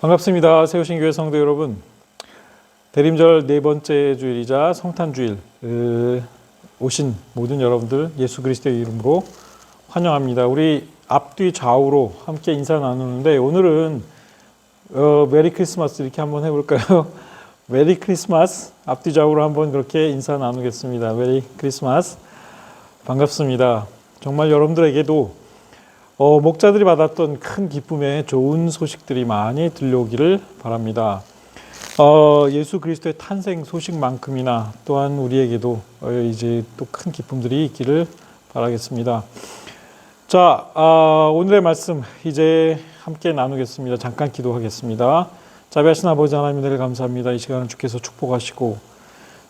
반갑습니다. 세우신 교회 성도 여러분. 대림절 네 번째 주일이자 성탄주일 오신 모든 여러분들 예수 그리스도의 이름으로 환영합니다. 우리 앞뒤 좌우로 함께 인사 나누는데 오늘은 메리 크리스마스 이렇게 한번 해볼까요? 메리 크리스마스 앞뒤 좌우로 한번 그렇게 인사 나누겠습니다. 메리 크리스마스 반갑습니다. 정말 여러분들에게도 목자들이 받았던 큰 기쁨의 좋은 소식들이 많이 들려오기를 바랍니다. 예수 그리스도의 탄생 소식만큼이나 또한 우리에게도 이제 또 큰 기쁨들이 있기를 바라겠습니다. 자, 오늘의 말씀 이제 함께 나누겠습니다. 잠깐 기도하겠습니다. 자비하신 아버지 하나님 은혜를 감사합니다. 이 시간을 주께서 축복하시고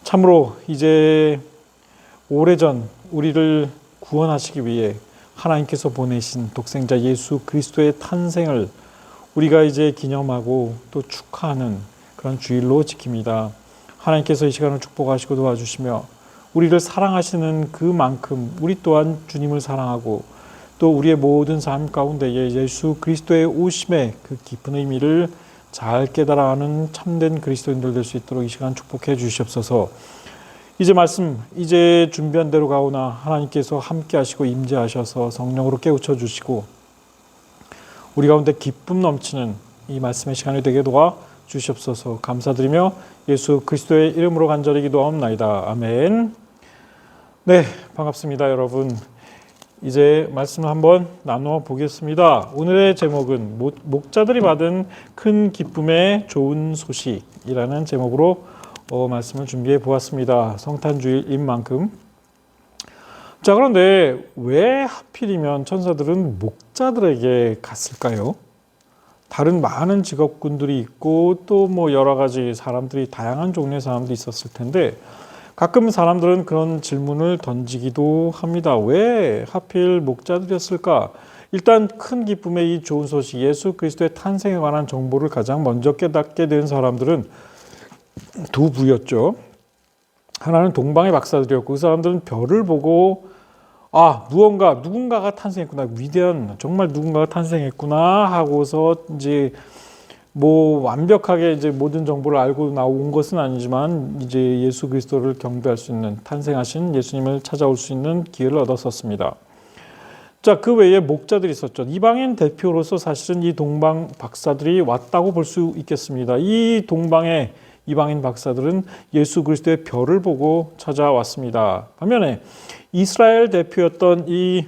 참으로 이제 오래전 우리를 구원하시기 위해 하나님께서 보내신 독생자 예수 그리스도의 탄생을 우리가 이제 기념하고 또 축하하는 그런 주일로 지킵니다. 하나님께서 이 시간을 축복하시고 도와주시며 우리를 사랑하시는 그만큼 우리 또한 주님을 사랑하고 또 우리의 모든 삶 가운데 예수 그리스도의 오심의 그 깊은 의미를 잘 깨달아가는 참된 그리스도인들 될 수 있도록 이 시간 축복해 주시옵소서. 이제 말씀 이제 준비한 대로 가오나 하나님께서 함께 하시고 임재하셔서 성령으로 깨우쳐 주시고 우리 가운데 기쁨 넘치는 이 말씀의 시간이 되게 도와 주시옵소서. 감사드리며 예수 그리스도의 이름으로 간절히 기도하옵나이다. 아멘. 네, 반갑습니다 여러분. 이제 말씀을 한번 나누어 보겠습니다. 오늘의 제목은 목자들이 받은 큰 기쁨의 좋은 소식이라는 제목으로 말씀을 준비해 보았습니다. 성탄주일인 만큼. 자, 그런데 왜 하필이면 천사들은 목자들에게 갔을까요? 다른 많은 직업군들이 있고 또 뭐 여러 가지 사람들이 다양한 종류의 사람들이 있었을 텐데 가끔 사람들은 그런 질문을 던지기도 합니다. 왜 하필 목자들이었을까? 일단 큰 기쁨의 이 좋은 소식 예수 그리스도의 탄생에 관한 정보를 가장 먼저 깨닫게 된 사람들은 두 부였죠. 하나는 동방의 박사들이었고 그 사람들은 별을 보고 누군가가 탄생했구나, 위대한 정말 누군가가 탄생했구나 하고서 이제 뭐 완벽하게 이제 모든 정보를 알고 나온 것은 아니지만 이제 예수 그리스도를 경배할 수 있는 탄생하신 예수님을 찾아올 수 있는 기회를 얻었었습니다. 자, 그 외에 목자들이 있었죠. 이방인 대표로서 사실은 이 동방 박사들이 왔다고 볼 수 있겠습니다. 이 동방의 이방인 박사들은 예수 그리스도의 별을 보고 찾아왔습니다. 반면에 이스라엘 대표였던 이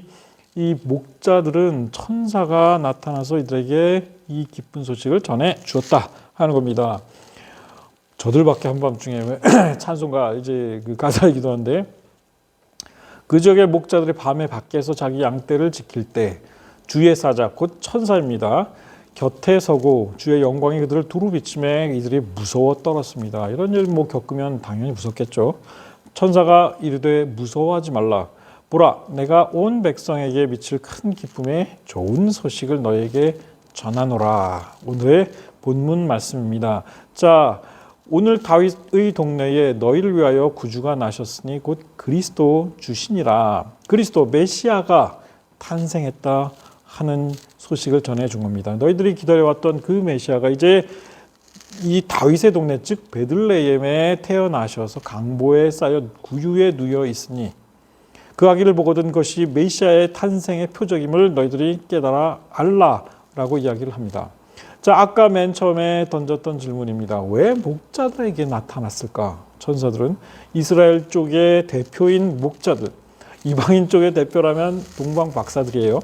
목자들은 천사가 나타나서 이들에게 이 기쁜 소식을 전해 주었다 하는 겁니다. 저들밖에 한밤중에 찬송가 이제 그 가사이기도 한데 그 지역의 목자들이 밤에 밖에서 자기 양떼를 지킬 때 주의 사자 곧 천사입니다. 곁에 서고 주의 영광이 그들을 두루 비침에 이들이 무서워 떨었습니다. 이런 일 겪으면 당연히 무섭겠죠. 천사가 이르되 무서워하지 말라. 보라, 내가 온 백성에게 미칠 큰 기쁨의 좋은 소식을 너에게 전하노라. 오늘의 본문 말씀입니다. 자, 오늘 다윗의 동네에 너희를 위하여 구주가 나셨으니 곧 그리스도 주시니라. 그리스도 메시아가 탄생했다 하는 소식을 전해준 겁니다. 너희들이 기다려왔던 그 메시아가 이제 이 다윗의 동네 즉 베들레헴에 태어나셔서 강보에 쌓여 구유에 누워 있으니 그 아기를 보거든 것이 메시아의 탄생의 표적임을 너희들이 깨달아 알라라고 이야기를 합니다. 자, 아까 맨 처음에 던졌던 질문입니다. 왜 목자들에게 나타났을까? 천사들은 이스라엘 쪽의 대표인 목자들, 이방인 쪽의 대표라면 동방 박사들이에요.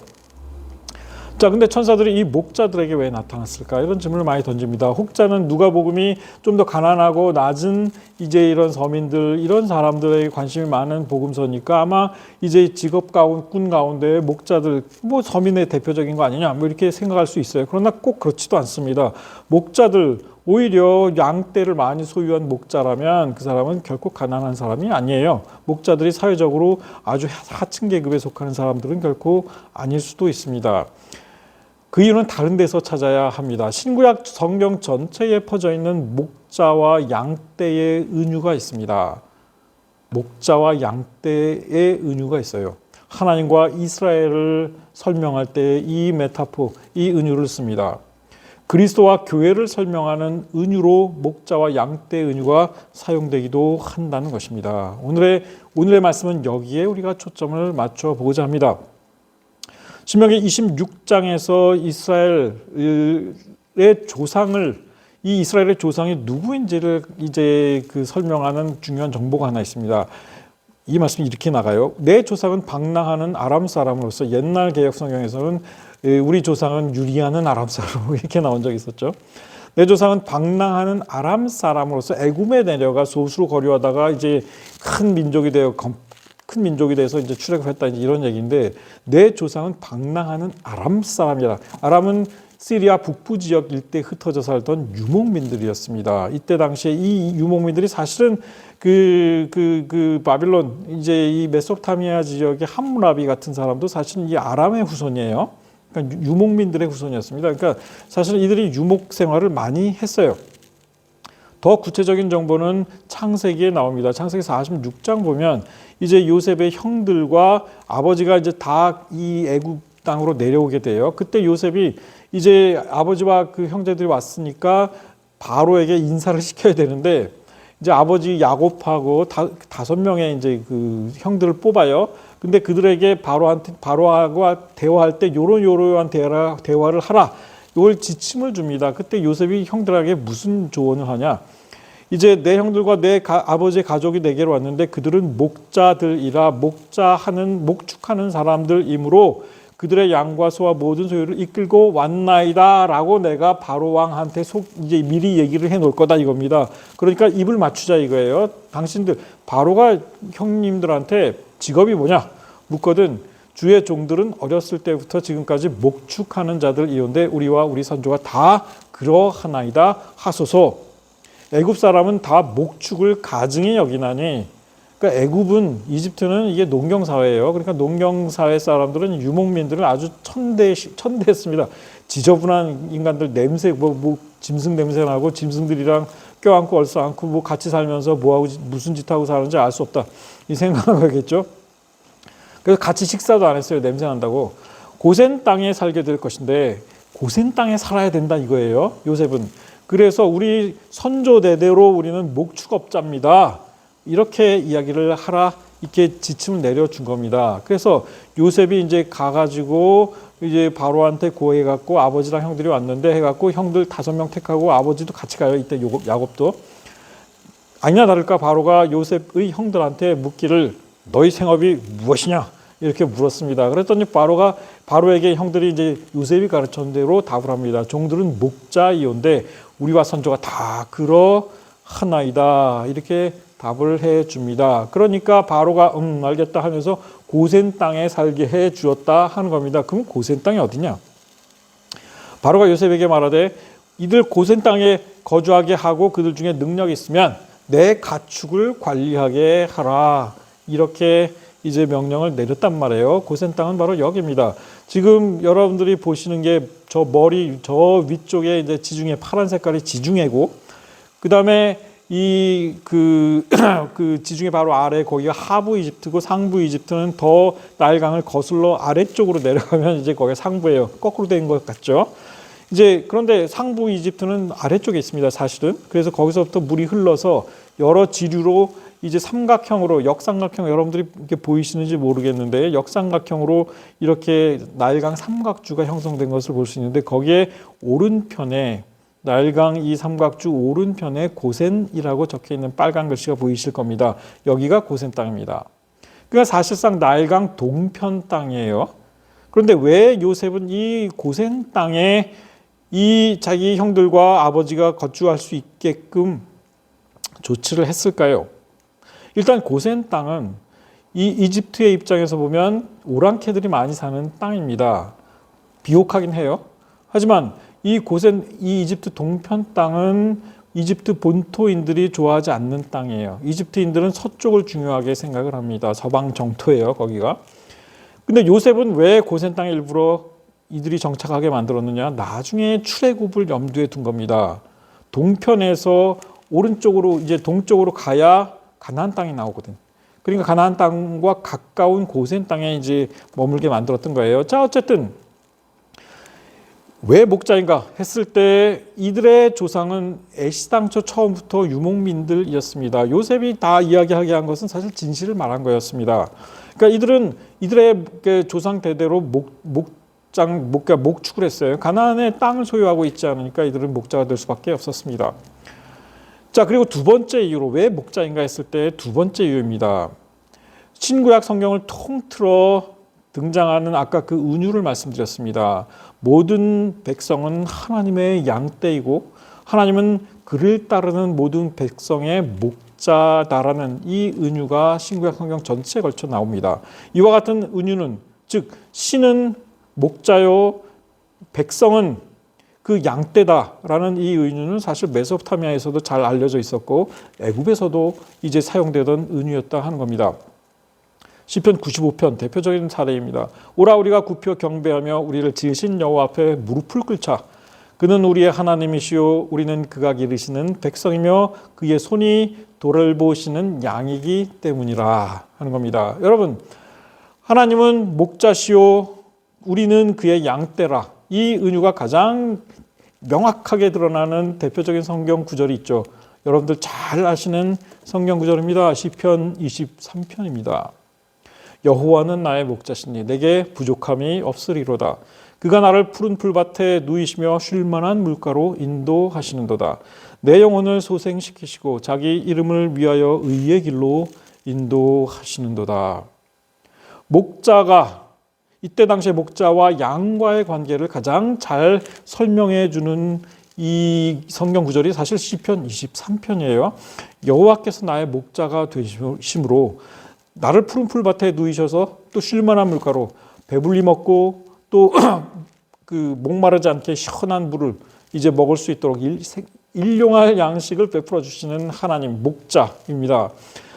자, 근데 천사들이 이 목자들에게 왜 나타났을까? 이런 질문을 많이 던집니다. 혹자는 누가복음이 좀 더 가난하고 낮은 이제 이런 서민들, 이런 사람들에게 관심이 많은 복음서니까 아마 이제 직업군 가운데 목자들, 서민의 대표적인 거 아니냐, 이렇게 생각할 수 있어요. 그러나 꼭 그렇지도 않습니다. 목자들, 오히려 양떼를 많이 소유한 목자라면 그 사람은 결코 가난한 사람이 아니에요. 목자들이 사회적으로 아주 하층 계급에 속하는 사람들은 결코 아닐 수도 있습니다. 그 이유는 다른 데서 찾아야 합니다. 신구약 성경 전체에 퍼져 있는 목자와 양떼의 은유가 있습니다. 목자와 양떼의 은유가 있어요. 하나님과 이스라엘을 설명할 때 이 메타포, 이 은유를 씁니다. 그리스도와 교회를 설명하는 은유로 목자와 양떼 은유가 사용되기도 한다는 것입니다. 오늘의 말씀은 여기에 우리가 초점을 맞춰 보고자 합니다. 신명기 26장에서 이 이스라엘의 조상이 누구인지를 이제 설명하는 중요한 정보가 하나 있습니다. 이 말씀이 이렇게 나가요. 내 조상은 방랑하는 아람 사람으로서, 옛날 개역 성경에서는 우리 조상은 유리하는 아람 사람으로 이렇게 나온 적이 있었죠. 내 조상은 방랑하는 아람 사람으로서 애굽에 내려가 소수로 거류하다가 이제 큰 민족이 돼서 이제 출애굽했다, 이런 얘기인데, 내 조상은 방랑하는 아람 사람이라. 아람은 시리아 북부 지역 일대에 흩어져 살던 유목민들이었습니다. 이때 당시에 이 유목민들이 사실은 바빌론, 이제 이 메소포타미아 지역의 함무라비 같은 사람도 사실은 이 아람의 후손이에요. 그러니까 유목민들의 후손이었습니다. 그러니까 사실 이들이 유목 생활을 많이 했어요. 더 구체적인 정보는 창세기에 나옵니다. 창세기 46장 보면 이제 요셉의 형들과 아버지가 이제 다 이 애굽 땅으로 내려오게 돼요. 그때 요셉이 이제 아버지와 그 형제들이 왔으니까 바로에게 인사를 시켜야 되는데, 이제 아버지 야곱하고 5명의 이제 그 형들을 뽑아요. 근데 그들에게 바로하고 대화할 때 요런 대화를 하라, 이걸 지침을 줍니다. 그때 요셉이 형들에게 무슨 조언을 하냐? 이제 내 형들과 내 아버지의 가족이 내게로 왔는데 그들은 목자들이라, 목축하는 사람들이므로 그들의 양과 소와 모든 소유를 이끌고 왔나이다라고 내가 바로 왕한테 이제 미리 얘기를 해놓을 거다, 이겁니다. 그러니까 입을 맞추자 이거예요. 당신들, 바로가 형님들한테 직업이 뭐냐 묻거든 주의 종들은 어렸을 때부터 지금까지 목축하는 자들이온데 우리와 우리 선조가 다 그러하나이다 하소서. 애굽 사람은 다 목축을 가증히 여기나니, 그러니까 애굽은, 이집트는 이게 농경사회예요. 그러니까 농경사회 사람들은 유목민들을 아주 천대했습니다. 지저분한 인간들, 냄새, 짐승 냄새 나고 짐승들이랑 껴안고 얼싸안고 같이 살면서 뭐하고 무슨 짓하고 사는지 알 수 없다, 이 생각한 거겠죠. 그래서 같이 식사도 안 했어요. 냄새 난다고. 고센 땅에 살게 될 것인데 고센 땅에 살아야 된다, 이거예요, 요셉은. 그래서 우리 선조 대대로 우리는 목축업자입니다, 이렇게 이야기를 하라, 이렇게 지침을 내려준 겁니다. 그래서 요셉이 이제 가가지고 이제 바로한테 고해갖고 아버지랑 형들이 왔는데 해갖고 형들 5명 택하고 아버지도 같이 가요. 이때 야곱도. 아니나 다를까 바로가 요셉의 형들한테 묻기를 너희 생업이 무엇이냐 이렇게 물었습니다. 그랬더니 바로에게 형들이 이제 요셉이 가르친 대로 답을 합니다. 종들은 목자이온데 우리와 선조가 다 그러하나이다, 이렇게 답을 해 줍니다. 그러니까 바로가 알겠다 하면서 고센 땅에 살게 해 주었다 하는 겁니다. 그럼 고센 땅이 어디냐? 바로가 요셉에게 말하되 이들 고센 땅에 거주하게 하고 그들 중에 능력이 있으면 내 가축을 관리하게 하라, 이렇게 이제 명령을 내렸단 말이에요. 고센 땅은 바로 여기입니다. 지금 여러분들이 보시는 게 저 위쪽에 이제 지중해, 파란 색깔이 지중해고, 그 다음에 그 지중해 바로 아래 거기가 하부 이집트고, 상부 이집트는 더 나일강을 거슬러 아래쪽으로 내려가면 이제 거기가 상부예요. 거꾸로 된 것 같죠? 이제 그런데 상부 이집트는 아래쪽에 있습니다, 사실은. 그래서 거기서부터 물이 흘러서 여러 지류로 이제 삼각형으로, 역삼각형, 여러분들이 이렇게 보이시는지 모르겠는데 역삼각형으로 이렇게 나일강 삼각주가 형성된 것을 볼 수 있는데, 거기에 오른편에 나일강 이 삼각주 오른편에 고센이라고 적혀 있는 빨간 글씨가 보이실 겁니다. 여기가 고센 땅입니다. 그러니까 사실상 나일강 동편 땅이에요. 그런데 왜 요셉은 이 고센 땅에 이 자기 형들과 아버지가 거주할 수 있게끔 조치를 했을까요? 일단 고센 땅은 이 이집트의 입장에서 보면 오랑캐들이 많이 사는 땅입니다. 비옥하긴 해요. 하지만 이 이집트 동편 땅은 이집트 본토인들이 좋아하지 않는 땅이에요. 이집트인들은 서쪽을 중요하게 생각을 합니다. 서방 정토예요, 거기가. 근데 요셉은 왜 고센 땅에 일부러 이들이 정착하게 만들었느냐? 나중에 출애굽을 염두에 둔 겁니다. 동편에서 오른쪽으로 이제 동쪽으로 가야 가나안 땅이 나오거든. 그러니까 가나안 땅과 가까운 고센 땅에 이제 머물게 만들었던 거예요. 자, 어쨌든 왜 목자인가 했을 때 이들의 조상은 애시당초 처음부터 유목민들이었습니다. 요셉이 다 이야기하게 한 것은 사실 진실을 말한 거였습니다. 그러니까 이들의 조상 대대로 목축을 했어요. 가나안의 땅을 소유하고 있지 않으니까 이들은 목자가 될 수밖에 없었습니다. 자, 그리고 두 번째 이유로 왜 목자인가 했을 때 두 번째 이유입니다. 신구약 성경을 통틀어 등장하는 아까 그 은유를 말씀드렸습니다. 모든 백성은 하나님의 양떼이고 하나님은 그를 따르는 모든 백성의 목자다라는 이 은유가 신구약 성경 전체에 걸쳐 나옵니다. 이와 같은 은유는 즉 신은 목자요 백성은 그 양떼다라는 이 은유는 사실 메소포타미아에서도 잘 알려져 있었고 애굽에서도 이제 사용되던 은유였다 하는 겁니다. 시편 95편 대표적인 사례입니다. 오라 우리가 굽혀 경배하며 우리를 지으신 여호와 앞에 무릎을 꿇자. 그는 우리의 하나님이시요 우리는 그가 기르시는 백성이며 그의 손이 돌보시는 양이기 때문이라 하는 겁니다. 여러분, 하나님은 목자시요 우리는 그의 양떼라. 이 은유가 가장 명확하게 드러나는 대표적인 성경 구절이 있죠. 여러분들 잘 아시는 성경 구절입니다. 시편 23편입니다. 여호와는 나의 목자시니 내게 부족함이 없으리로다. 그가 나를 푸른 풀밭에 누이시며 쉴 만한 물가로 인도하시는도다. 내 영혼을 소생시키시고 자기 이름을 위하여 의의 길로 인도하시는도다. 목자가 이때 당시에 목자와 양과의 관계를 가장 잘 설명해 주는 이 성경 구절이 사실 시편 23편이에요. 여호와께서 나의 목자가 되심으로 나를 푸른 풀밭에 누이셔서 또 쉴만한 물가로 배불리 먹고 또 그 목마르지 않게 시원한 물을 이제 먹을 수 있도록 일용할 양식을 베풀어 주시는 하나님 목자입니다.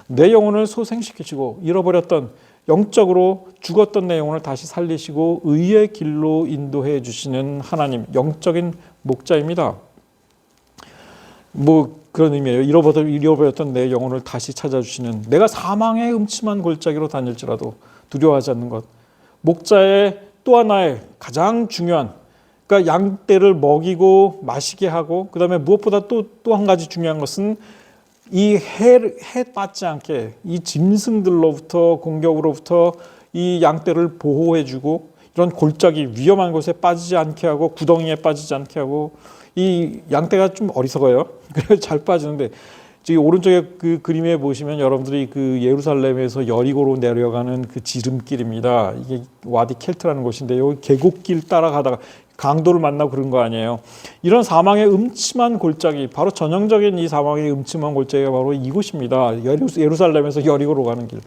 내 영혼을 소생시키시고 잃어버렸던 영적으로 죽었던 내 영혼을 다시 살리시고 의의 길로 인도해 주시는 하나님 영적인 목자입니다. 뭐 그런 의미예요. 잃어버렸던 내 영혼을 다시 찾아주시는, 내가 사망의 음침한 골짜기로 다닐지라도 두려워하지 않는 것. 목자의 또 하나의 가장 중요한, 그러니까 양떼를 먹이고 마시게 하고, 그 다음에 무엇보다 또 한 가지 중요한 것은 이 해 빠지 않게 이 짐승들로부터 공격으로부터 이 양떼를 보호해주고 이런 골짜기 위험한 곳에 빠지지 않게 하고 구덩이에 빠지지 않게 하고, 이 양떼가 좀 어리석어요. 그래서 잘 빠지는데, 지금 오른쪽에 그 그림에 보시면 여러분들이 그 예루살렘에서 여리고로 내려가는 그 지름길입니다. 이게 와디 켈트라는 곳인데 여기 계곡길 따라가다가 강도를 만나고 그런 거 아니에요. 이런 사망의 음침한 골짜기, 바로 전형적인 이 사망의 음침한 골짜기가 바로 이곳입니다. 예루살렘에서 여리고로 가는 길.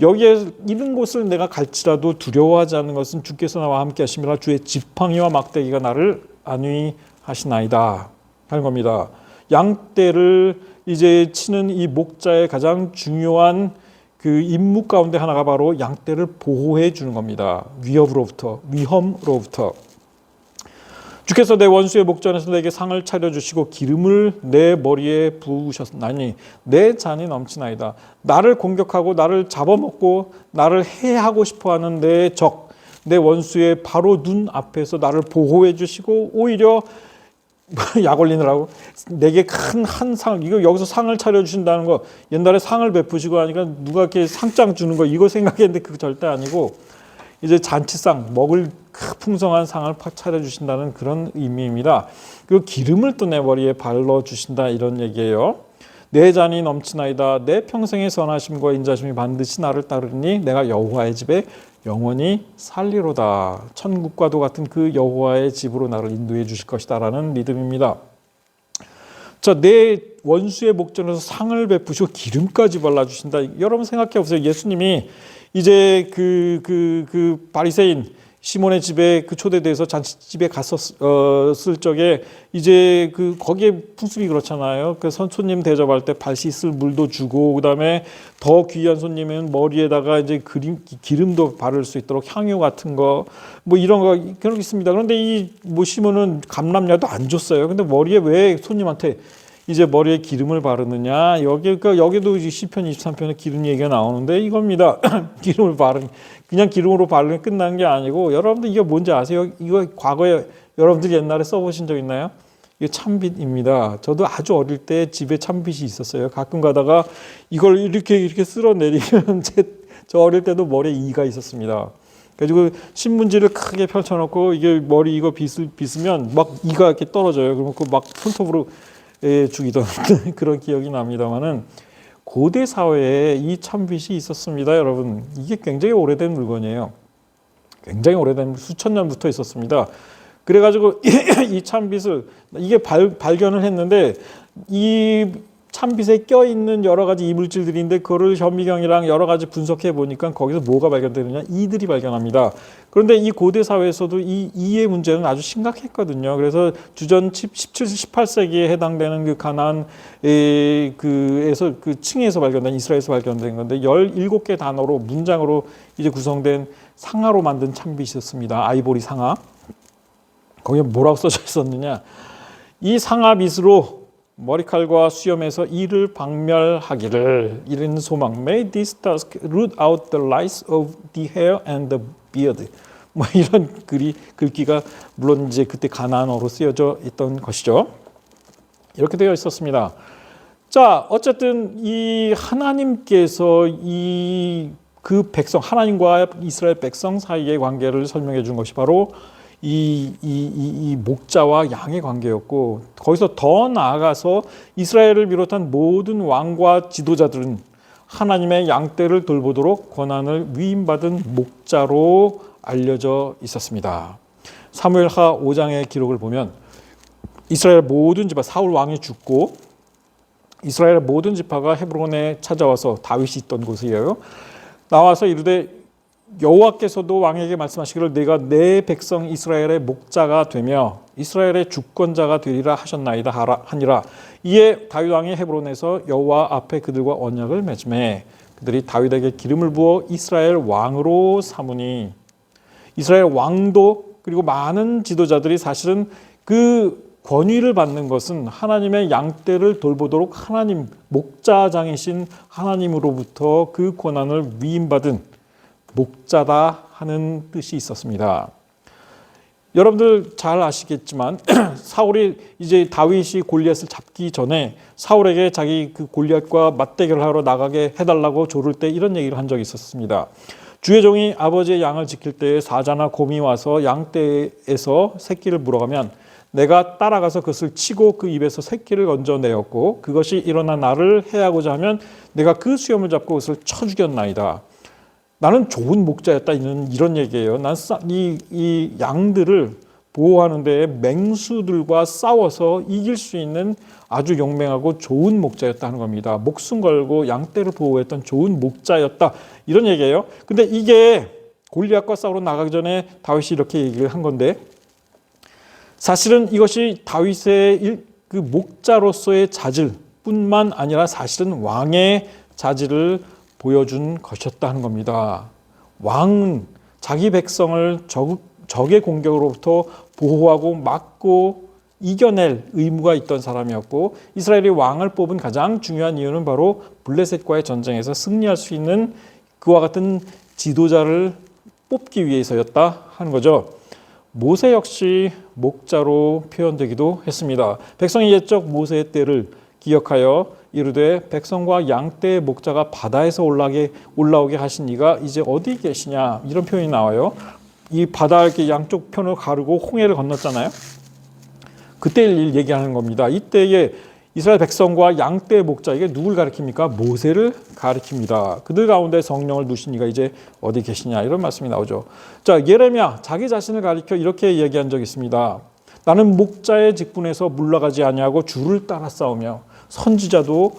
여기에 이런 곳을 내가 갈지라도 두려워하지 않는 것은 주께서 나와 함께 하심이라. 주의 지팡이와 막대기가 나를 안위하시나이다 하는 겁니다. 양떼를 이제 치는 이 목자의 가장 중요한 그 임무 가운데 하나가 바로 양떼를 보호해 주는 겁니다. 위험으로부터. 주께서 내 원수의 목전에서 내게 상을 차려주시고 기름을 내 머리에 부으셨나니 내 잔이 넘치나이다. 나를 공격하고 나를 잡아먹고 나를 해하고 싶어하는 내 적, 내 원수의 바로 눈 앞에서 나를 보호해 주시고 오히려 약 올리느라고 내게 큰 한 상, 이거 여기서 상을 차려주신다는 거, 옛날에 상을 베푸시고 하니까 누가 이렇게 상장 주는 거 이거 생각했는데 그거 절대 아니고 이제 잔치상, 먹을 풍성한 상을 차려주신다는 그런 의미입니다. 그리고 기름을 또 내 머리에 발라주신다 이런 얘기예요. 내 잔이 넘치나이다. 내 평생의 선하심과 인자심이 반드시 나를 따르니 내가 여호와의 집에 영원히 살리로다. 천국과도 같은 그 여호와의 집으로 나를 인도해 주실 것이다라는 믿음입니다. 자, 내 원수의 목전에서 상을 베푸시고 기름까지 발라주신다. 여러분 생각해 보세요. 예수님이 이제 그 바리새인 시몬의 집에 그 초대돼서 잔치집에 갔었을 적에 이제 그 거기에 풍습이 그렇잖아요. 그 손님 대접할 때 발 씻을 물도 주고, 그다음에 더 귀한 손님은 머리에다가 이제 기름도 바를 수 있도록 향유 같은 거 뭐 이런 거 그런 게 있습니다. 그런데 이 뭐 시몬은 감람야도 안 줬어요. 근데 머리에 왜 손님한테 이제 머리에 기름을 바르느냐? 여기도 시편 23편에 기름 얘기가 나오는데 이겁니다. 기름을 바른, 그냥 기름으로 바르면 끝난 게 아니고, 여러분들 이게 뭔지 아세요? 이거 과거에 여러분들이 옛날에 써보신 적 있나요? 이게 참빗입니다. 저도 아주 어릴 때 집에 참빗이 있었어요. 가끔 가다가 이걸 이렇게 쓸어내리면 저 어릴 때도 머리에 이가 있었습니다. 그래가지고 신문지를 크게 펼쳐놓고 이게 머리 이거 빗으면 막 이가 이렇게 떨어져요. 그러면 막 손톱으로 죽이던 그런 기억이 납니다만은 고대 사회에 이 참빗이 있었습니다, 여러분. 이게 굉장히 오래된 물건이에요. 굉장히 오래된 수천 년부터 있었습니다. 그래가지고 이 참빗을 이게 발견을 했는데 이 참빗에 껴있는 여러 가지 이물질들인데 그거를 현미경이랑 여러 가지 분석해 보니까 거기서 뭐가 발견되느냐? 이들이 발견합니다. 그런데 이 고대 사회에서도 이 이의 문제는 아주 심각했거든요. 그래서 주전 17, 18세기에 해당되는 그 가나안 그에서 그 층에서 발견된 이스라엘에서 발견된 건데 17개 단어로 문장으로 이제 구성된 상아로 만든 참빗이 있었습니다. 아이보리 상아. 거기에 뭐라고 써져 있었느냐? 이 상아 밑으로 머리칼과 수염에서 이를 박멸하기를 이런 소망. May this task root out the lice of the hair and the beard. 뭐 이런 글귀가 물론 이제 그때 가나안어로 쓰여져 있던 것이죠. 이렇게 되어 있었습니다. 자, 어쨌든 이 하나님께서 그 백성 하나님과 이스라엘 백성 사이의 관계를 설명해 준 것이 바로 이 목자와 양의 관계였고, 거기서 더 나아가서 이스라엘을 비롯한 모든 왕과 지도자들은 하나님의 양떼를 돌보도록 권한을 위임받은 목자로 알려져 있었습니다. 사무엘하 5장의 기록을 보면 이스라엘 모든 지파, 사울 왕이 죽고 이스라엘 모든 지파가 헤브론에 찾아와서 다윗이 있던 곳이에요. 나와서 이르되 여호와께서도 왕에게 말씀하시기를 내가 내 백성 이스라엘의 목자가 되며 이스라엘의 주권자가 되리라 하셨나이다 하니라. 이에 다윗 왕이 헤브론에서 여호와 앞에 그들과 언약을 맺음에 그들이 다윗에게 기름을 부어 이스라엘 왕으로 삼으니, 이스라엘 왕도 그리고 많은 지도자들이 사실은 그 권위를 받는 것은 하나님의 양떼를 돌보도록 하나님 목자장이신 하나님으로부터 그 권한을 위임받은 목자다 하는 뜻이 있었습니다. 여러분들 잘 아시겠지만 사울이 이제 다윗이 골리앗을 잡기 전에 사울에게 자기 그 골리앗과 맞대결을 하러 나가게 해달라고 조를 때 이런 얘기를 한 적이 있었습니다. 주의 종이 아버지의 양을 지킬 때에 사자나 곰이 와서 양떼에서 새끼를 물어가면 내가 따라가서 그것을 치고 그 입에서 새끼를 건져내었고 그것이 일어나 나를 해하고자 하면 내가 그 수염을 잡고 그것을 쳐 죽였나이다. 나는 좋은 목자였다. 이런 얘기예요. 난 이 양들을 보호하는 데 맹수들과 싸워서 이길 수 있는 아주 용맹하고 좋은 목자였다 하는 겁니다. 목숨 걸고 양떼를 보호했던 좋은 목자였다. 이런 얘기예요. 근데 이게 골리앗과 싸우러 나가기 전에 다윗이 이렇게 얘기를 한 건데, 사실은 이것이 다윗의 그 목자로서의 자질뿐만 아니라 사실은 왕의 자질을 보여준 것이었다 하는 겁니다. 왕은 자기 백성을 적의 공격으로부터 보호하고 막고 이겨낼 의무가 있던 사람이었고, 이스라엘이 왕을 뽑은 가장 중요한 이유는 바로 블레셋과의 전쟁에서 승리할 수 있는 그와 같은 지도자를 뽑기 위해서였다 하는 거죠. 모세 역시 목자로 표현되기도 했습니다. 백성이 옛적 모세의 때를 기억하여 이르되 백성과 양떼의 목자가 바다에서 올라오게 하신 이가 이제 어디 계시냐, 이런 표현이 나와요. 이 바다 이렇게 양쪽 편을 가르고 홍해를 건넜잖아요. 그때 일 얘기하는 겁니다. 이때에 이스라엘 백성과 양떼의 목자, 이게 누굴 가리킵니까? 모세를 가리킵니다. 그들 가운데 성령을 두신 이가 이제 어디 계시냐, 이런 말씀이 나오죠. 자, 예레미야 자기 자신을 가리켜 이렇게 얘기한 적이 있습니다. 나는 목자의 직분에서 물러가지 아니하고 주를 따라 싸우며, 선지자도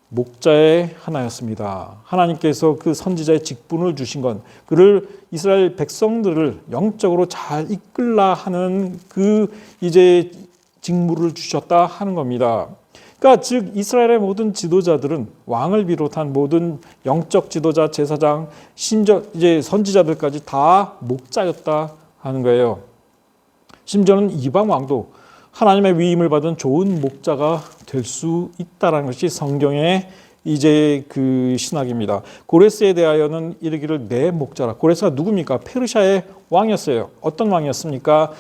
목자의 하나였습니다. 하나님께서 그 선지자의 직분을 주신 건 그를 이스라엘 백성들을 영적으로 잘 이끌라 하는 그 이제 직무를 주셨다 하는 겁니다. 그러니까 즉 이스라엘의 모든 지도자들은 왕을 비롯한 모든 영적 지도자, 제사장, 심지어 이제 선지자들까지 다 목자였다 하는 거예요. 심지어는 이방 왕도 하나님의 위임을 받은 좋은 목자가 될 수 있다라는 것이 성경의 이제 그 신학입니다. 고레스에 대하여는 이르기를 내 목자라. 고레스가 누굽니까? 페르시아의 왕이었어요. 어떤 왕이었습니까?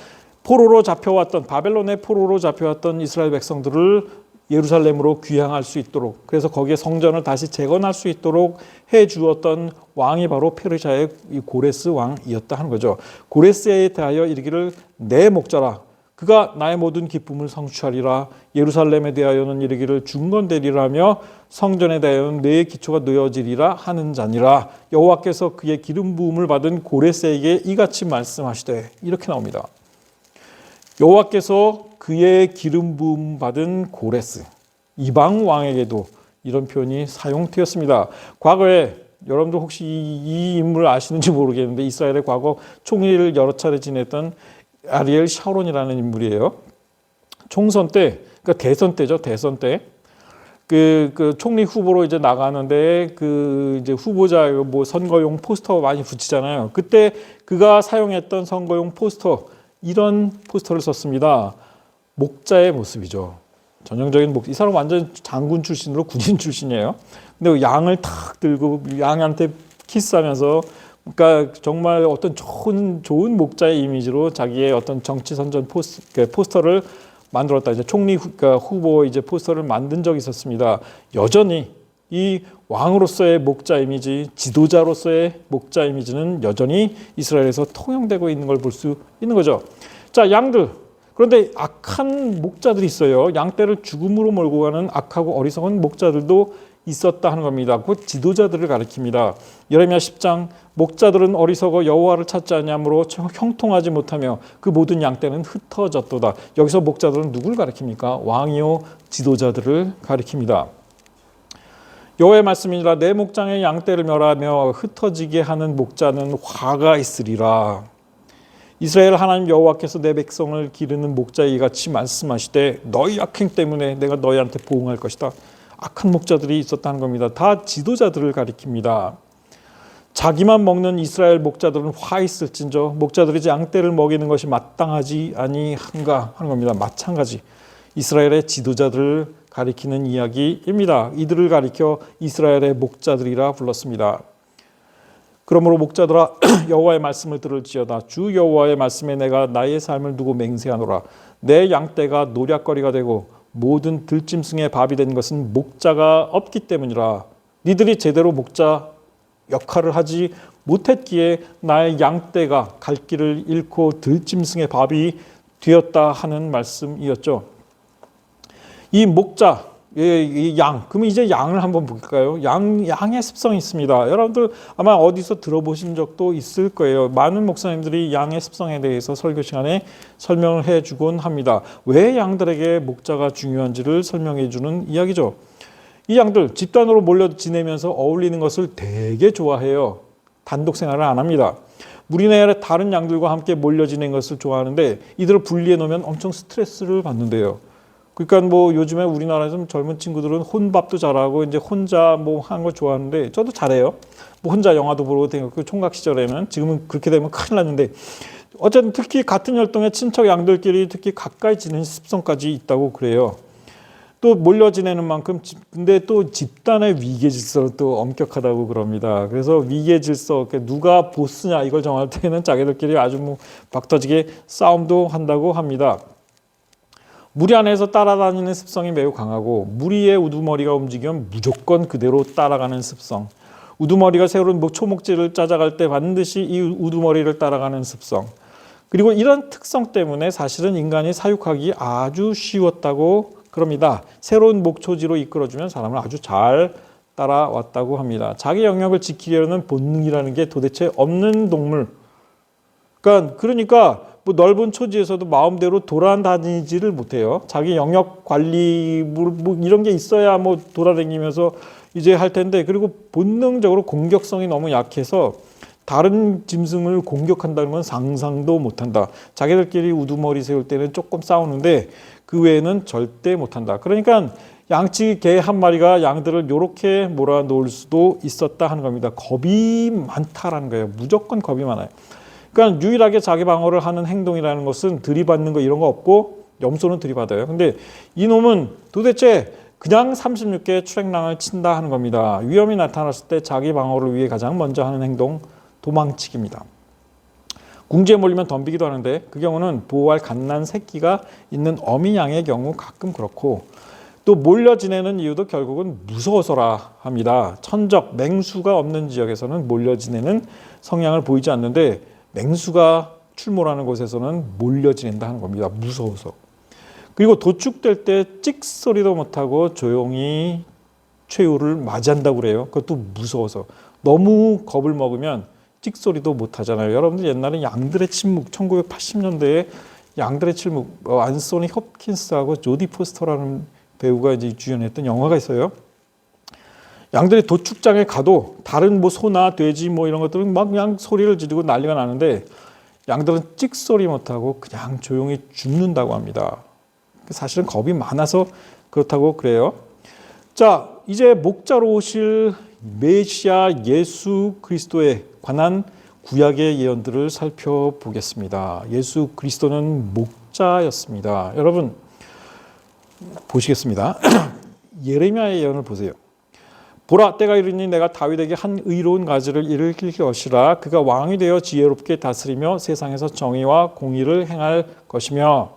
포로로 잡혀왔던 바벨론의 포로로 잡혀왔던 이스라엘 백성들을 예루살렘으로 귀향할 수 있도록, 그래서 거기에 성전을 다시 재건할 수 있도록 해 주었던 왕이 바로 페르시아의 고레스 왕이었다 하는 거죠. 고레스에 대하여 이르기를 내 목자라, 그가 나의 모든 기쁨을 성취하리라. 예루살렘에 대하여는 이르기를 중건되리라 하며 성전에 대하여는 내 기초가 놓여지리라 하는 자니라. 여호와께서 그의 기름 부음을 받은 고레스에게 이같이 말씀하시되, 이렇게 나옵니다. 여호와께서 그의 기름 부음 받은 고레스, 이방 왕에게도 이런 표현이 사용되었습니다. 과거에 여러분들 혹시 이 인물을 아시는지 모르겠는데, 이스라엘의 과거 총리를 여러 차례 지냈던 아리엘 샤론이라는 인물이에요. 총선 때, 그러니까 대선 때죠. 대선 때 그 총리 후보로 이제 나가는데 이제 후보자 뭐 선거용 포스터 많이 붙이잖아요. 그때 그가 사용했던 선거용 포스터, 이런 포스터를 썼습니다. 목자의 모습이죠. 전형적인 이 사람 완전 장군 출신으로 군인 출신이에요. 근데 양을 탁 들고 양한테 키스하면서, 그러니까 정말 어떤 좋은 목자의 이미지로 자기의 어떤 정치 선전 포스터를 만들었다. 이제 총리 후보 이제 포스터를 만든 적이 있었습니다. 여전히 이 왕으로서의 목자 이미지, 지도자로서의 목자 이미지는 여전히 이스라엘에서 통용되고 있는 걸 볼 수 있는 거죠. 자, 양들. 그런데 악한 목자들이 있어요. 양떼를 죽음으로 몰고 가는 악하고 어리석은 목자들도 있었다 하는 겁니다. 곧 지도자들을 가리킵니다. 예레미야 10장, 목자들은 어리석어 여호와를 찾지 아니하므로 형통하지 못하며 그 모든 양떼는 흩어졌도다. 여기서 목자들은 누굴 가리킵니까? 왕이요 지도자들을 가리킵니다. 여호와의 말씀이니라. 내 목장의 양떼를 멸하며 흩어지게 하는 목자는 화가 있으리라. 이스라엘 하나님 여호와께서 내 백성을 기르는 목자에 이같이 말씀하시되, 너희 악행 때문에 내가 너희한테 보응할 것이다. 악한 목자들이 있었다는 겁니다. 다 지도자들을 가리킵니다. 자기만 먹는 이스라엘 목자들은 화 있을진저 목자들이 양떼를 먹이는 것이 마땅하지 아니한가 하는 겁니다. 마찬가지 이스라엘의 지도자들을 가리키는 이야기입니다. 이들을 가리켜 이스라엘의 목자들이라 불렀습니다. 그러므로 목자들아 여호와의 말씀을 들을지어다. 주 여호와의 말씀에 내가 나의 삶을 두고 맹세하노라. 내 양떼가 노략거리가 되고 모든 들짐승의 밥이 된 것은 목자가 없기 때문이라. 니들이 제대로 목자 역할을 하지 못했기에 나의 양떼가 갈 길을 잃고 들짐승의 밥이 되었다 하는 말씀이었죠. 이 목자, 이 양, 그럼 이제 양을 한번 볼까요? 양의 습성이 있습니다. 여러분들 아마 어디서 들어보신 적도 있을 거예요. 많은 목사님들이 양의 습성에 대해서 설교 시간에 설명을 해주곤 합니다. 왜 양들에게 목자가 중요한지를 설명해 주는 이야기죠. 이 양들 집단으로 몰려 지내면서 어울리는 것을 되게 좋아해요. 단독 생활을 안 합니다. 무리 내의 다른 양들과 함께 몰려 지내는 것을 좋아하는데, 이들을 분리해 놓으면 엄청 스트레스를 받는데요. 그러니까 뭐 요즘에 우리나라에서 젊은 친구들은 혼밥도 잘하고 이제 혼자 뭐 하는 걸 좋아하는데, 저도 잘해요. 뭐 혼자 영화도 보고 그 총각 시절에는. 지금은 그렇게 되면 큰일 났는데, 어쨌든 특히 같은 혈통의 친척 양들끼리 특히 가까이 지내는 습성까지 있다고 그래요. 또 몰려 지내는 만큼 근데 또 집단의 위계 질서는 또 엄격하다고 그럽니다. 그래서 위계 질서, 누가 보스냐 이걸 정할 때는 자기들끼리 아주 뭐 박터지게 싸움도 한다고 합니다. 무리 안에서 따라다니는 습성이 매우 강하고, 무리의 우두머리가 움직이면 무조건 그대로 따라가는 습성. 우두머리가 새로운 초목지를 찾아갈 때 반드시 이 우두머리를 따라가는 습성. 그리고 이런 특성 때문에 사실은 인간이 사육하기 아주 쉬웠다고 그럽니다. 새로운 목초지로 이끌어주면 사람을 아주 잘 따라왔다고 합니다. 자기 영역을 지키려는 본능이라는 게 도대체 없는 동물. 그러니까 뭐 넓은 초지에서도 마음대로 돌아다니지를 못해요. 자기 영역 관리 뭐 이런 게 있어야 뭐 돌아다니면서 이제 할 텐데, 그리고 본능적으로 공격성이 너무 약해서 다른 짐승을 공격한다는 건 상상도 못한다. 자기들끼리 우두머리 세울 때는 조금 싸우는데 그 외에는 절대 못한다. 그러니까 양치 개 한 마리가 양들을 이렇게 몰아놓을 수도 있었다 하는 겁니다. 겁이 많다라는 거예요. 무조건 겁이 많아요. 그러니까 유일하게 자기 방어를 하는 행동이라는 것은 들이받는 거 이런 거 없고, 염소는 들이받아요. 근데 이놈은 도대체 그냥 36개의 출행랑을 친다 하는 겁니다. 위험이 나타났을 때 자기 방어를 위해 가장 먼저 하는 행동, 도망치기입니다. 궁지에 몰리면 덤비기도 하는데 그 경우는 보호할 갓난 새끼가 있는 어미 양의 경우 가끔 그렇고 또 몰려 지내는 이유도 결국은 무서워서라 합니다. 천적, 맹수가 없는 지역에서는 몰려 지내는 성향을 보이지 않는데 맹수가 출몰하는 곳에서는 몰려 지낸다 하는 겁니다. 무서워서. 그리고 도축될 때 찍소리도 못하고 조용히 최후를 맞이한다고 그래요. 그것도 무서워서. 너무 겁을 먹으면 찍소리도 못하잖아요. 여러분들 옛날에 양들의 침묵, 1980년대에 양들의 침묵, 안소니 홉킨스하고 조디 포스터라는 배우가 이제 주연했던 영화가 있어요. 양들이 도축장에 가도 다른 뭐 소나 돼지 뭐 이런 것들은 막 그냥 소리를 지르고 난리가 나는데 양들은 찍소리 못하고 그냥 조용히 죽는다고 합니다. 사실은 겁이 많아서 그렇다고 그래요. 자, 이제 목자로 오실 메시아 예수 그리스도에 관한 구약의 예언들을 살펴보겠습니다. 예수 그리스도는 목자였습니다. 여러분 보시겠습니다. 예레미야의 예언을 보세요. 보라, 때가 이르니 내가 다윗에게 한 의로운 가지를 일으킬 것이라. 그가 왕이 되어 지혜롭게 다스리며 세상에서 정의와 공의를 행할 것이며.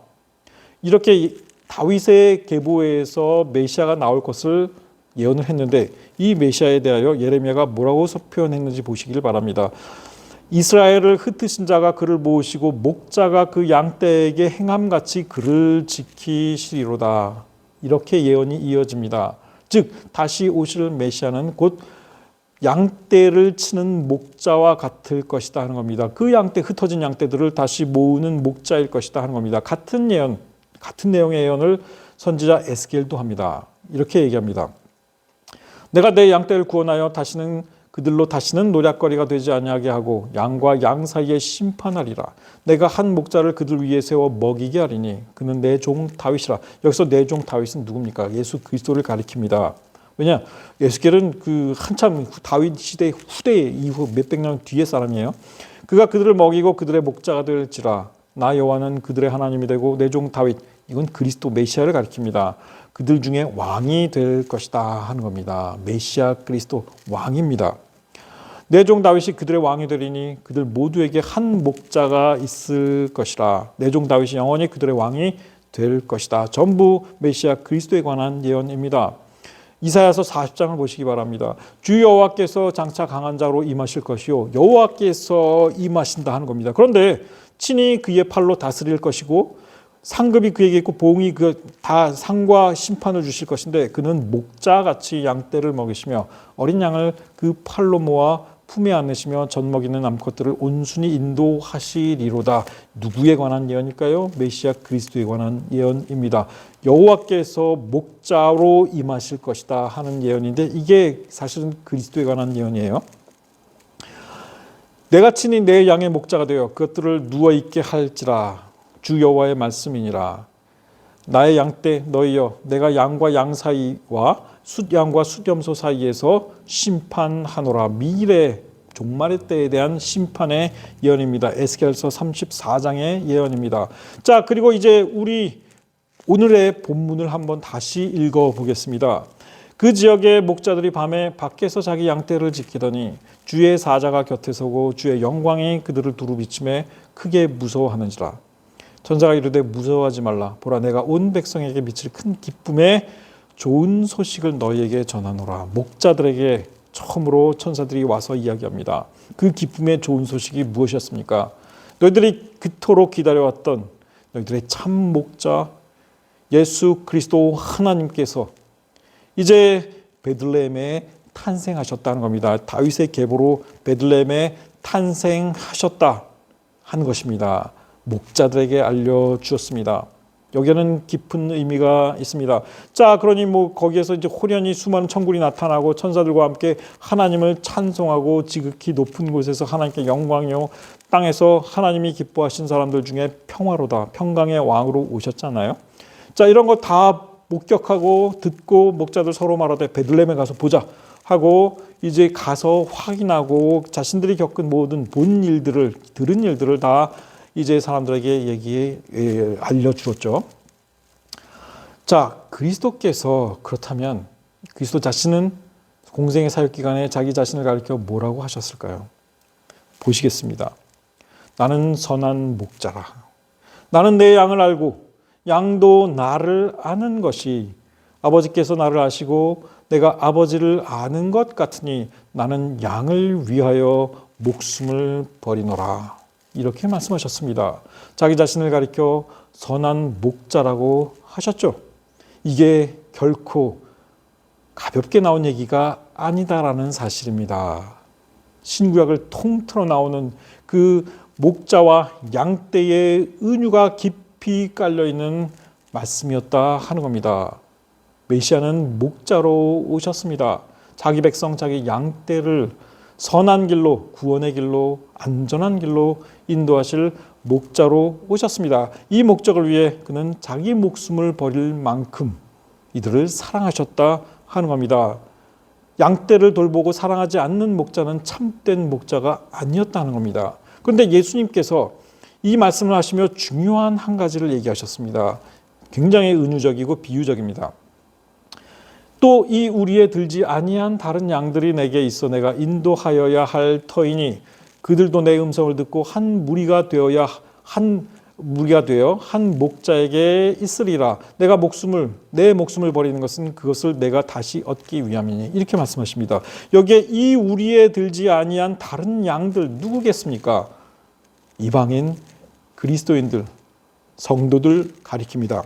이렇게 다윗의 계보에서 메시아가 나올 것을 예언을 했는데 이 메시아에 대하여 예레미야가 뭐라고 표현했는지 보시길 바랍니다. 이스라엘을 흩으신 자가 그를 모으시고 목자가 그 양떼에게 행함같이 그를 지키시리로다. 이렇게 예언이 이어집니다. 즉 다시 오실 메시아는 곧 양떼를 치는 목자와 같을 것이다 하는 겁니다. 그 양떼, 흩어진 양떼들을 다시 모으는 목자일 것이다 하는 겁니다. 같은 예언, 같은 내용의 예언을 선지자 에스겔도 합니다. 이렇게 얘기합니다. 내가 내 양떼를 구원하여 그들로 다시는 노략거리가 되지 아니하게 하고 양과 양 사이에 심판하리라. 내가 한 목자를 그들 위에 세워 먹이게 하리니 그는 내 종 다윗이라. 여기서 내 종 다윗은 누굽니까? 예수 그리스도를 가리킵니다. 왜냐? 에스겔은 그 한참 다윗 시대 후대 이후 몇백 년 뒤의 사람이에요. 그가 그들을 먹이고 그들의 목자가 될지라. 나 여호와는 그들의 하나님이 되고 내 종 다윗, 이건 그리스도 메시아를 가리킵니다. 그들 중에 왕이 될 것이다 하는 겁니다. 메시아 그리스도 왕입니다. 내 종 다윗이 그들의 왕이 되리니 그들 모두에게 한 목자가 있을 것이라. 내 종 다윗이 영원히 그들의 왕이 될 것이다. 전부 메시아 그리스도에 관한 예언입니다. 이사야서 40장을 보시기 바랍니다. 주 여호와께서 장차 강한 자로 임하실 것이요 여호와께서 임하신다 하는 겁니다. 그런데 친히 그의 팔로 다스릴 것이고 상급이 그에게 있고 보응이 다 상과 심판을 주실 것인데 그는 목자같이 양떼를 먹이시며 어린 양을 그 팔로 모아 품에 안으시며 젖 먹이는 암컷들을 온순히 인도하시리로다. 누구에 관한 예언일까요? 메시아 그리스도에 관한 예언입니다. 여호와께서 목자로 임하실 것이다 하는 예언인데 이게 사실은 그리스도에 관한 예언이에요. 내가 친히 내 양의 목자가 되어 그것들을 누워있게 할지라. 주 여호와의 말씀이니라. 나의 양떼 너희여, 내가 양과 양 사이와 숫양과 숫염소 사이에서 심판하노라. 미래 종말의 때에 대한 심판의 예언입니다. 에스겔서 34장의 예언입니다. 자, 그리고 이제 우리 오늘의 본문을 한번 다시 읽어보겠습니다. 그 지역의 목자들이 밤에 밖에서 자기 양떼를 지키더니 주의 사자가 곁에 서고 주의 영광이 그들을 두루 비침에 크게 무서워하는지라. 천사가 이르되 무서워하지 말라. 보라, 내가 온 백성에게 미칠 큰 기쁨의 좋은 소식을 너희에게 전하노라. 목자들에게 처음으로 천사들이 와서 이야기합니다. 그 기쁨의 좋은 소식이 무엇이었습니까? 너희들이 그토록 기다려왔던 너희들의 참 목자 예수 그리스도 하나님께서 이제 베들레헴에 탄생하셨다는 겁니다. 다윗의 계보로 베들레헴에 탄생하셨다 하는 것입니다. 목자들에게 알려주었습니다. 여기에는 깊은 의미가 있습니다. 자, 그러니 거기에서 이제 호련히 수많은 천군이 나타나고 천사들과 함께 하나님을 찬송하고 지극히 높은 곳에서 하나님께 영광이요 땅에서 하나님이 기뻐하신 사람들 중에 평화로다, 평강의 왕으로 오셨잖아요. 자, 이런 거 다 목격하고 듣고 목자들 서로 말하되 베들레헴에 가서 보자 하고 이제 가서 확인하고 자신들이 겪은 모든 본 일들을, 들은 일들을 다 이제 사람들에게 알려주었죠. 자, 그리스도께서 그렇다면 그리스도 자신은 공생의 사역 기간에 자기 자신을 가리켜 뭐라고 하셨을까요? 보시겠습니다. 나는 선한 목자라. 나는 내 양을 알고 양도 나를 아는 것이 아버지께서 나를 아시고 내가 아버지를 아는 것 같으니 나는 양을 위하여 목숨을 버리노라. 이렇게 말씀하셨습니다. 자기 자신을 가리켜 선한 목자라고 하셨죠. 이게 결코 가볍게 나온 얘기가 아니다라는 사실입니다. 신구약을 통틀어 나오는 그 목자와 양떼의 은유가 깊이 깔려있는 말씀이었다 하는 겁니다. 메시아는 목자로 오셨습니다. 자기 백성, 자기 양떼를 선한 길로, 구원의 길로, 안전한 길로 인도하실 목자로 오셨습니다. 이 목적을 위해 그는 자기 목숨을 버릴 만큼 이들을 사랑하셨다 하는 겁니다. 양떼를 돌보고 사랑하지 않는 목자는 참된 목자가 아니었다는 겁니다. 그런데 예수님께서 이 말씀을 하시며 중요한 한 가지를 얘기하셨습니다. 굉장히 은유적이고 비유적입니다. 또 이 우리에 들지 아니한 다른 양들이 내게 있어 내가 인도하여야 할 터이니 그들도 내 음성을 듣고 한 무리가 되어 한 목자에게 있으리라. 내 목숨을 버리는 것은 그것을 내가 다시 얻기 위함이니. 이렇게 말씀하십니다. 여기에 이 우리에 들지 아니한 다른 양들 누구겠습니까? 이방인 그리스도인들, 성도들 가리킵니다.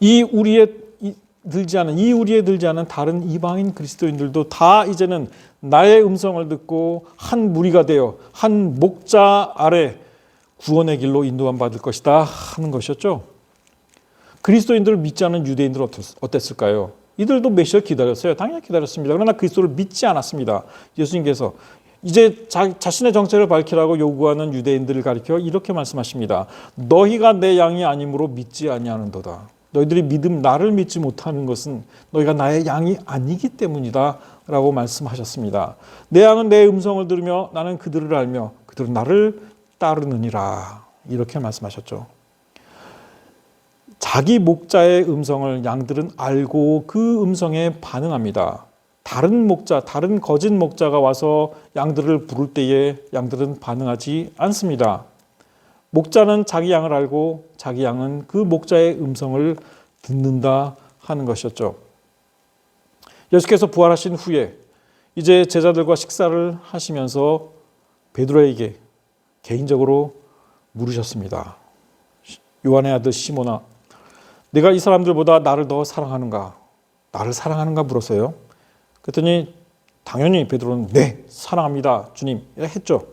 이 우리에 들지 않은 다른 이방인 그리스도인들도 다 이제는 나의 음성을 듣고 한 무리가 되어 한 목자 아래 구원의 길로 인도함 받을 것이다 하는 것이었죠. 그리스도인들을 믿지 않은 유대인들은 어땠을까요? 이들도 메시아를 기다렸어요. 당연히 기다렸습니다. 그러나 그리스도를 믿지 않았습니다. 예수님께서 이제 자신의 정체를 밝히라고 요구하는 유대인들을 가리켜 이렇게 말씀하십니다. 너희가 내 양이 아니므로 믿지 아니하는도다. 너희들이 나를 믿지 못하는 것은 너희가 나의 양이 아니기 때문이다 라고 말씀하셨습니다. 내 양은 내 음성을 들으며 나는 그들을 알며 그들은 나를 따르느니라. 이렇게 말씀하셨죠. 자기 목자의 음성을 양들은 알고 그 음성에 반응합니다. 다른 거짓 목자가 와서 양들을 부를 때에 양들은 반응하지 않습니다. 목자는 자기 양을 알고 자기 양은 그 목자의 음성을 듣는다 하는 것이었죠. 예수께서 부활하신 후에 이제 제자들과 식사를 하시면서 베드로에게 개인적으로 물으셨습니다. 요한의 아들 시몬아, 내가 이 사람들보다 나를 더 사랑하는가? 나를 사랑하는가 물었어요. 그랬더니 당연히 베드로는 네, 사랑합니다, 주님. 했죠.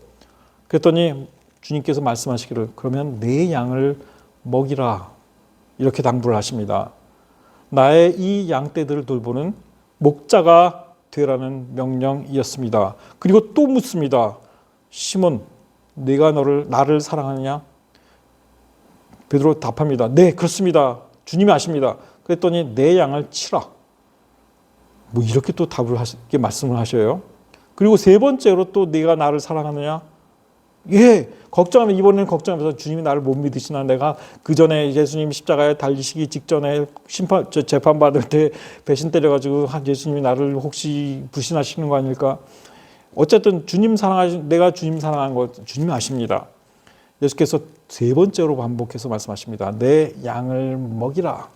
그랬더니 주님께서 말씀하시기를 그러면 내 양을 먹이라. 이렇게 당부를 하십니다. 나의 이 양떼들을 돌보는 목자가 되라는 명령이었습니다. 그리고 또 묻습니다. 시몬, 내가 나를 사랑하느냐? 베드로 답합니다. 네, 그렇습니다. 주님이 아십니다. 그랬더니 내 양을 치라. 이렇게 또 말씀을 하셔요. 그리고 세 번째로 또 네가 나를 사랑하느냐? 예, 이번에는 걱정하면서 주님이 나를 못 믿으시나? 내가 그 전에 예수님 십자가에 달리시기 직전에 재판받을 때 배신 때려가지고 예수님이 나를 혹시 불신하시는 거 아닐까? 어쨌든 내가 주님 사랑하는 거 주님이 아십니다. 예수께서 세 번째로 반복해서 말씀하십니다. 내 양을 먹이라.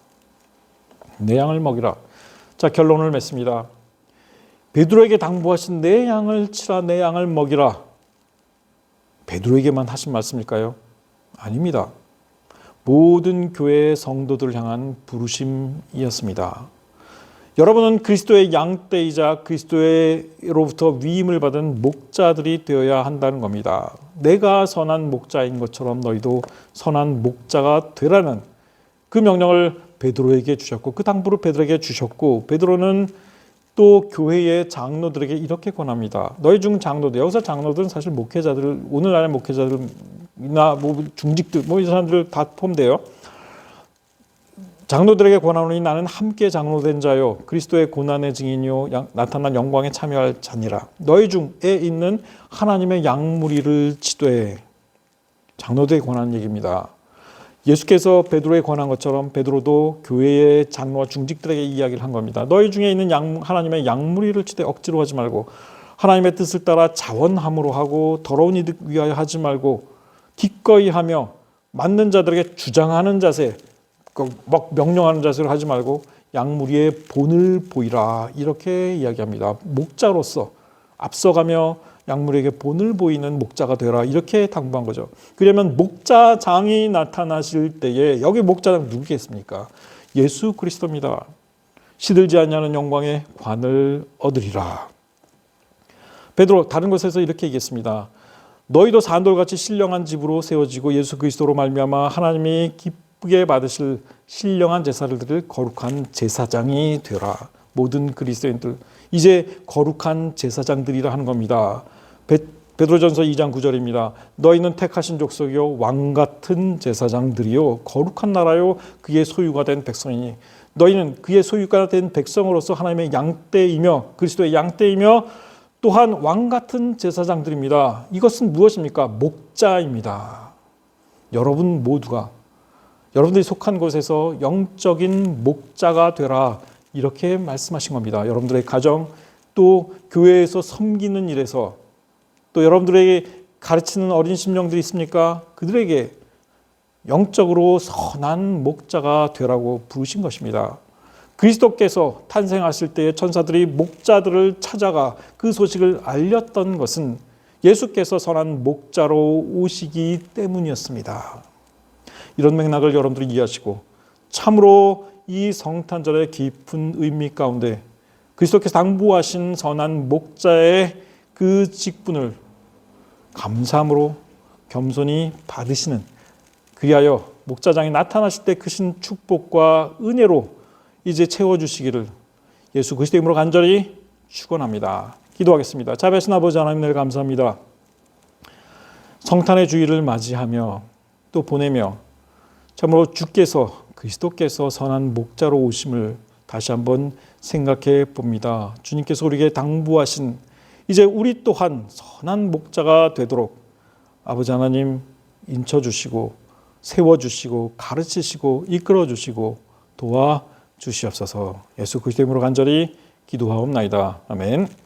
내 양을 먹이라. 자, 결론을 맺습니다. 베드로에게 당부하신 내 양을 치라, 내 양을 먹이라. 베드로에게만 하신 말씀일까요? 아닙니다. 모든 교회의 성도들을 향한 부르심이었습니다. 여러분은 그리스도의 양떼이자 그리스도로부터 위임을 받은 목자들이 되어야 한다는 겁니다. 내가 선한 목자인 것처럼 너희도 선한 목자가 되라는 그 명령을 베드로에게 주셨고 그 당부를 베드로에게 주셨고 베드로는 또 교회의 장로들에게 이렇게 권합니다. 너희 중 장로들, 여기서 장로들은 사실 목회자들, 오늘날의 목회자들이나 중직들, 이 사람들 다 포함돼요. 장로들에게 권하노니 나는 함께 장로된 자요 그리스도의 고난의 증인이요 나타난 영광에 참여할 자니라. 너희 중에 있는 하나님의 양무리를 치되. 장로들에게 권하는 얘기입니다. 예수께서 베드로에 권한 것처럼 베드로도 교회의 장로와 중직들에게 이야기를 한 겁니다. 너희 중에 있는 하나님의 양무리를 치되 억지로 하지 말고 하나님의 뜻을 따라 자원함으로 하고 더러운 이득 위하여 하지 말고 기꺼이 하며 맞는 자들에게 주장하는 자세, 막 명령하는 자세로 하지 말고 양무리의 본을 보이라, 이렇게 이야기합니다. 목자로서 앞서가며 양무리에게 본을 보이는 목자가 되라, 이렇게 당부한 거죠. 그러면 목자장이 나타나실 때에, 여기 목자장 누구겠습니까? 예수 그리스도입니다. 시들지 않냐는 영광의 관을 얻으리라. 베드로 다른 곳에서 이렇게 얘기했습니다. 너희도 산돌같이 신령한 집으로 세워지고 예수 그리스도로 말미암아 하나님이 기쁘게 받으실 신령한 제사를 드릴 거룩한 제사장이 되라. 모든 그리스도인들 이제 거룩한 제사장들이라 하는 겁니다. 베드로전서 2장 9절입니다. 너희는 택하신 족속이요 왕같은 제사장들이요 거룩한 나라요 그의 소유가 된 백성이니, 너희는 그의 소유가 된 백성으로서 하나님의 양떼이며 그리스도의 양떼이며 또한 왕같은 제사장들입니다. 이것은 무엇입니까? 목자입니다. 여러분 모두가 여러분들이 속한 곳에서 영적인 목자가 되라, 이렇게 말씀하신 겁니다. 여러분들의 가정, 또 교회에서 섬기는 일에서, 또 여러분들에게 가르치는 어린 심령들이 있습니까? 그들에게 영적으로 선한 목자가 되라고 부르신 것입니다. 그리스도께서 탄생하실 때에 천사들이 목자들을 찾아가 그 소식을 알렸던 것은 예수께서 선한 목자로 오시기 때문이었습니다. 이런 맥락을 여러분들이 이해하시고 참으로 이 성탄절의 깊은 의미 가운데 그리스도께서 당부하신 선한 목자의 그 직분을 감사함으로 겸손히 받으시는, 그리하여 목자장이 나타나실 때 크신 축복과 은혜로 이제 채워주시기를 예수 그리스도의 이름으로 간절히 축원합니다. 기도하겠습니다. 자비하신 아버지 하나님, 늘 감사합니다. 성탄의 주일을 맞이하며 또 보내며 참으로 주께서, 그리스도께서 선한 목자로 오심을 다시 한번 생각해 봅니다. 주님께서 우리에게 당부하신 이제 우리 또한 선한 목자가 되도록 아버지 하나님 인쳐주시고 세워주시고 가르치시고 이끌어주시고 도와주시옵소서. 예수 그리스도의 이름으로 간절히 기도하옵나이다. 아멘.